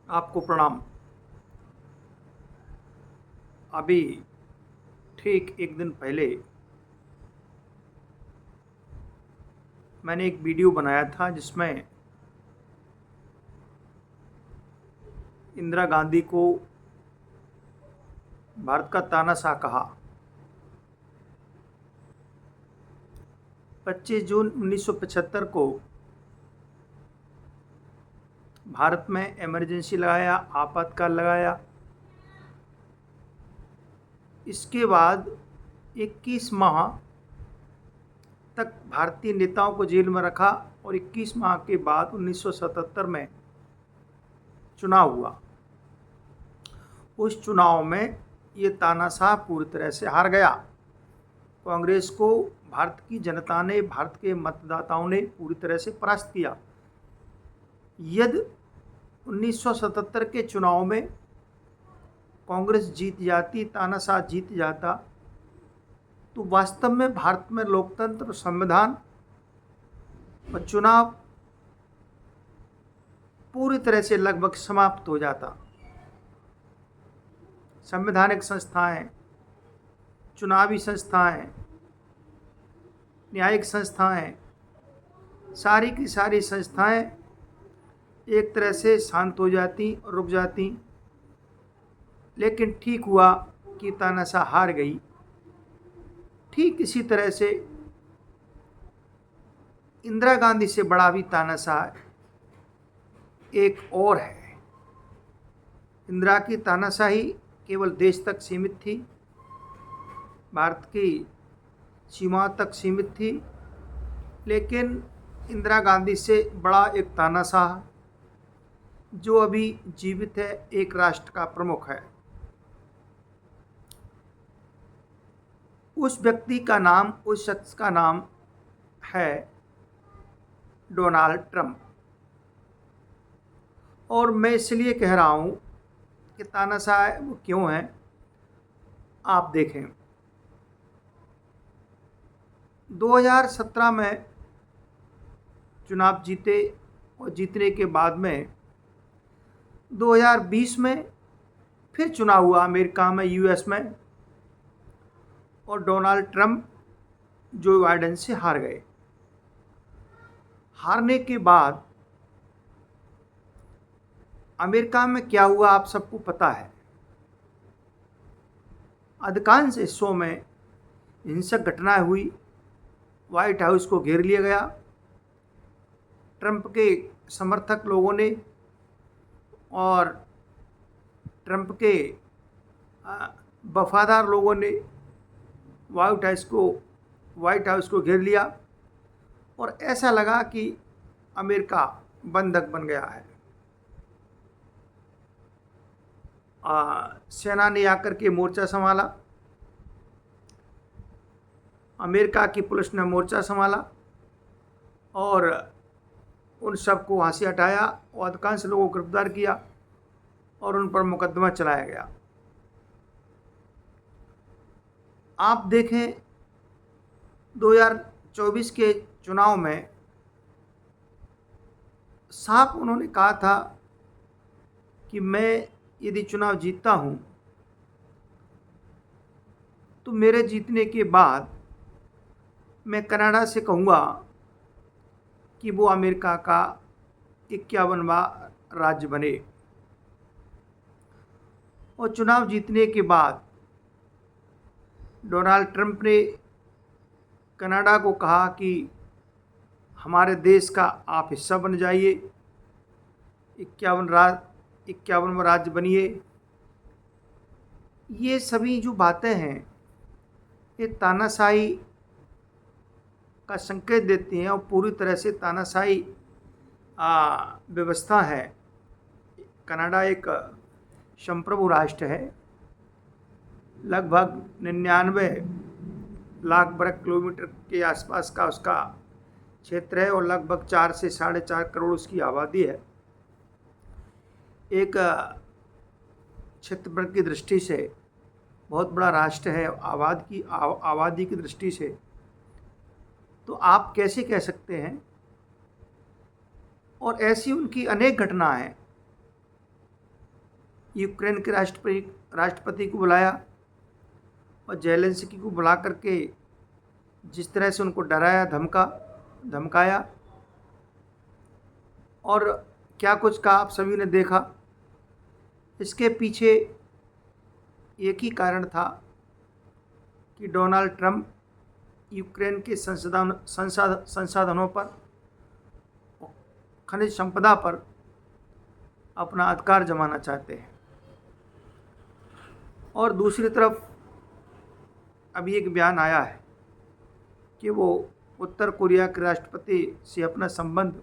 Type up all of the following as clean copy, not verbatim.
आपको प्रणाम। अभी ठीक एक दिन पहले मैंने एक वीडियो बनाया था जिसमें इंदिरा गांधी को भारत का तानाशाह कहा। 25 जून 1975 को भारत में इमरजेंसी लगाया, आपातकाल लगाया। इसके बाद 21 माह तक भारतीय नेताओं को जेल में रखा और 21 माह के बाद 1977 में चुनाव हुआ। उस चुनाव में ये तानाशाह पूरी तरह से हार गया। कांग्रेस को भारत की जनता ने, भारत के मतदाताओं ने पूरी तरह से परास्त किया। यदि 1977 के चुनाव में कांग्रेस जीत जाती, तानाशाह जीत जाता, तो वास्तव में भारत में लोकतंत्र, संविधान और चुनाव पूरी तरह से लगभग समाप्त हो जाता। संवैधानिक संस्थाएं, चुनावी संस्थाएं, न्यायिक संस्थाएं, सारी की सारी संस्थाएं एक तरह से शांत हो जाती और रुक जाती। लेकिन ठीक हुआ कि तानाशाह हार गई। ठीक इसी तरह से इंदिरा गांधी से बड़ा भी तानाशाह एक और है। इंदिरा की तानाशाही केवल देश तक सीमित थी, भारत की सीमा तक सीमित थी। लेकिन इंदिरा गांधी से बड़ा एक तानाशाह जो अभी जीवित है, एक राष्ट्र का प्रमुख है। उस व्यक्ति का नाम, उस शख्स का नाम है डोनाल्ड ट्रंप। और मैं इसलिए कह रहा हूँ कि तानाशाह वो क्यों है। आप देखें, 2017 में चुनाव जीते और जीतने के बाद में 2020 में फिर चुनाव हुआ अमेरिका में, यूएस में, और डोनाल्ड ट्रंप जो बाइडेन से हार गए। हारने के बाद अमेरिका में क्या हुआ आप सबको पता है। अधिकांश हिस्सों में हिंसक घटनाएं हुई, व्हाइट हाउस को घेर लिया गया। ट्रंप के समर्थक लोगों ने और ट्रंप के वफादार लोगों ने व्हाइट हाउस को घेर लिया और ऐसा लगा कि अमेरिका बंधक बन गया है। सेना ने आकर के मोर्चा संभाला, अमेरिका की पुलिस ने मोर्चा संभाला और उन सबको वहाँ से हटाया और अधिकांश लोगों को गिरफ्तार किया और उन पर मुकदमा चलाया गया। आप देखें, 2024 के चुनाव में साफ उन्होंने कहा था कि मैं यदि चुनाव जीतता हूं तो मेरे जीतने के बाद मैं कनाडा से कहूँगा कि वो अमेरिका का 51वां राज्य बने। और चुनाव जीतने के बाद डोनाल्ड ट्रंप ने कनाडा को कहा कि हमारे देश का आप हिस्सा बन जाइए, 51वां राज्य बनिए। ये सभी जो बातें हैं ये तानाशाही का संकेत देती हैं और पूरी तरह से तानाशाही व्यवस्था है। कनाडा एक संप्रभु राष्ट्र है। लगभग 99 लाख वर्ग किलोमीटर के आसपास का उसका क्षेत्र है और लगभग 4 से 4.5 करोड़ उसकी आबादी है। एक क्षेत्रफल की दृष्टि से बहुत बड़ा राष्ट्र है। आबादी की दृष्टि से तो आप कैसे कह सकते हैं। और ऐसी उनकी अनेक घटनाएं यूक्रेन के राष्ट्रपति को बुलाया और ज़ेलेंस्की को बुला करके जिस तरह से उनको डराया धमकाया और क्या कुछ कहा आप सभी ने देखा। इसके पीछे एक ही कारण था कि डोनाल्ड ट्रंप यूक्रेन के संसाधनों पर, खनिज संपदा पर अपना अधिकार जमाना चाहते हैं। और दूसरी तरफ अभी एक बयान आया है कि वो उत्तर कोरिया के राष्ट्रपति से अपना संबंध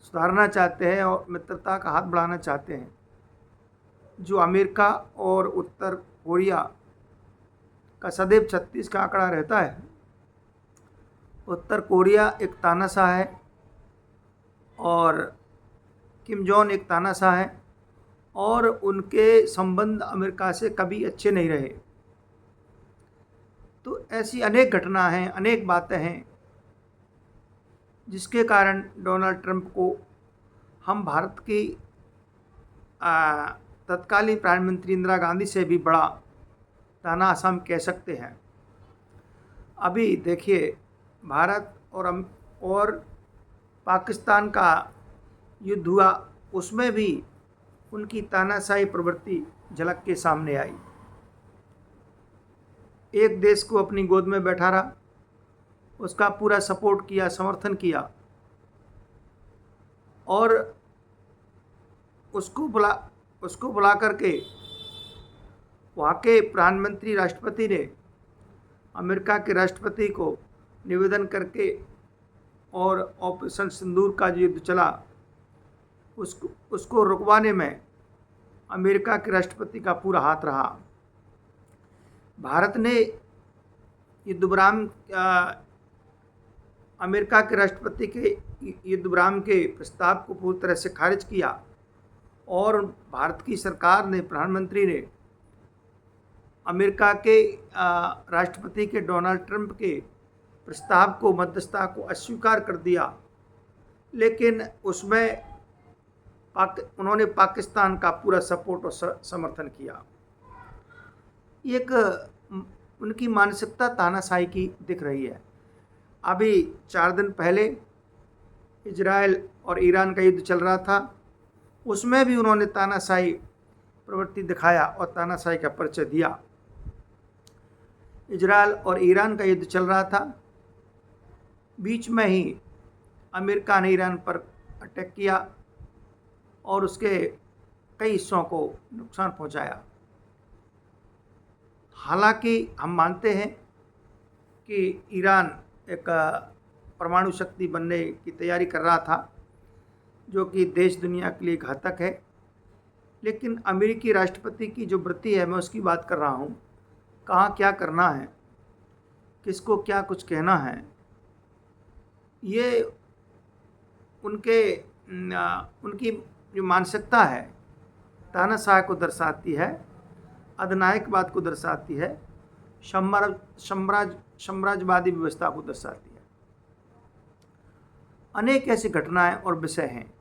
सुधारना चाहते हैं और मित्रता का हाथ बढ़ाना चाहते हैं। जो अमेरिका और उत्तर कोरिया का सदैव 36 का आंकड़ा रहता है, उत्तर कोरिया एक तानाशाह है और किम जोंग एक तानाशाह है और उनके संबंध अमेरिका से कभी अच्छे नहीं रहे। तो ऐसी अनेक घटना हैं, अनेक बातें हैं जिसके कारण डोनाल्ड ट्रंप को हम भारत की तत्कालीन प्रधानमंत्री इंदिरा गांधी से भी बड़ा तानाशाह कह सकते हैं। अभी देखिए, भारत और पाकिस्तान का युद्ध हुआ, उसमें भी उनकी तानाशाही प्रवृत्ति झलक के सामने आई। एक देश को अपनी गोद में बैठा रहा, उसका पूरा सपोर्ट किया, समर्थन किया और उसको बुला करके वहाँ के प्रधानमंत्री राष्ट्रपति ने अमेरिका के राष्ट्रपति को निवेदन करके और ऑपरेशन सिंदूर का जो युद्ध चला उसको रुकवाने में अमेरिका के राष्ट्रपति का पूरा हाथ रहा। भारत ने युद्ध विराम अमेरिका के राष्ट्रपति के युद्ध विराम के प्रस्ताव को पूरी तरह से खारिज किया और भारत की सरकार ने, प्रधानमंत्री ने अमेरिका के राष्ट्रपति के डोनाल्ड ट्रंप के प्रस्ताव को, मध्यस्थता को अस्वीकार कर दिया। लेकिन उसमें उन्होंने पाकिस्तान का पूरा सपोर्ट और समर्थन किया। एक उनकी मानसिकता तानाशाही की दिख रही है। अभी 4 दिन पहले इजराइल और ईरान का युद्ध चल रहा था, उसमें भी उन्होंने तानाशाही प्रवृत्ति दिखाया और तानाशाही का परिचय दिया। इजराइल और ईरान का युद्ध चल रहा था, बीच में ही अमेरिका ने ईरान पर अटैक किया और उसके कई हिस्सों को नुकसान पहुंचाया। हालांकि हम मानते हैं कि ईरान एक परमाणु शक्ति बनने की तैयारी कर रहा था, जो कि देश दुनिया के लिए घातक है। लेकिन अमेरिकी राष्ट्रपति की जो वृत्ति है, मैं उसकी बात कर रहा हूँ। कहाँ क्या करना है, किसको क्या कुछ कहना है, ये उनकी जो मानसिकता है तानाशाह को दर्शाती है, अधिनायकवाद को दर्शाती है, साम्राज्यवादी व्यवस्था को दर्शाती है। अनेक ऐसी घटनाएं और विषय हैं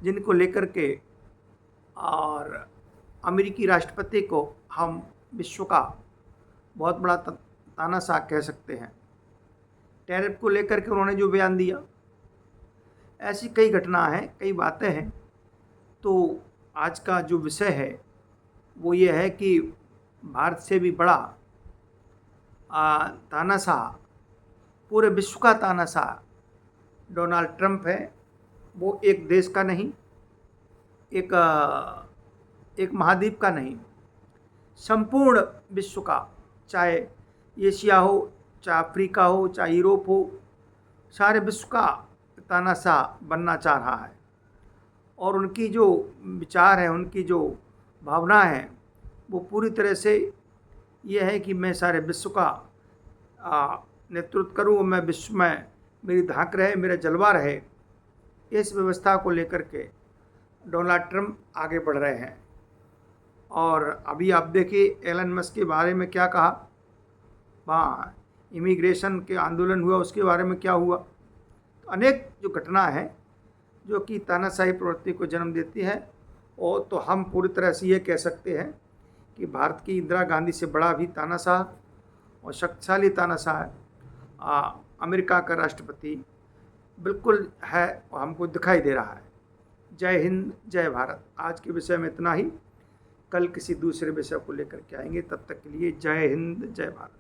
जिनको लेकर के और अमेरिकी राष्ट्रपति को हम विश्व का बहुत बड़ा तानाशाह कह सकते हैं। टैरिफ को लेकर के उन्होंने जो बयान दिया, ऐसी कई घटना हैं, कई बातें हैं। तो आज का जो विषय है वो ये है कि भारत से भी बड़ा तानाशाह, पूरे विश्व का तानाशाह डोनाल्ड ट्रंप है। वो एक देश का नहीं, एक महाद्वीप का नहीं, संपूर्ण विश्व का, चाहे एशिया हो, चाहे अफ्रीका हो, चाहे यूरोप हो, सारे विश्व का तानाशाह बनना चाह रहा है। और उनकी जो विचार है, उनकी जो भावना है, वो पूरी तरह से ये है कि मैं सारे विश्व का नेतृत्व करूँ और मैं विश्व में मेरी धाक रहे, मेरा जलवा रहे। इस व्यवस्था को लेकर के डोनाल्ड ट्रंप आगे बढ़ रहे हैं। और अभी आप देखिए एलन मस्क के बारे में क्या कहा, वहाँ इमिग्रेशन के आंदोलन हुआ, उसके बारे में क्या हुआ। तो अनेक जो घटना है जो कि तानाशाही प्रवृत्ति को जन्म देती है और तो हम पूरी तरह से ये कह सकते हैं कि भारत की इंदिरा गांधी से बड़ा भी तानाशाह और शक्तिशाली तानाशाह अमेरिका का राष्ट्रपति बिल्कुल है और हमको दिखाई दे रहा है। जय हिंद, जय भारत। आज के विषय में इतना ही। कल किसी दूसरे विषय को लेकर के आएंगे। तब तक के लिए जय हिंद, जय भारत।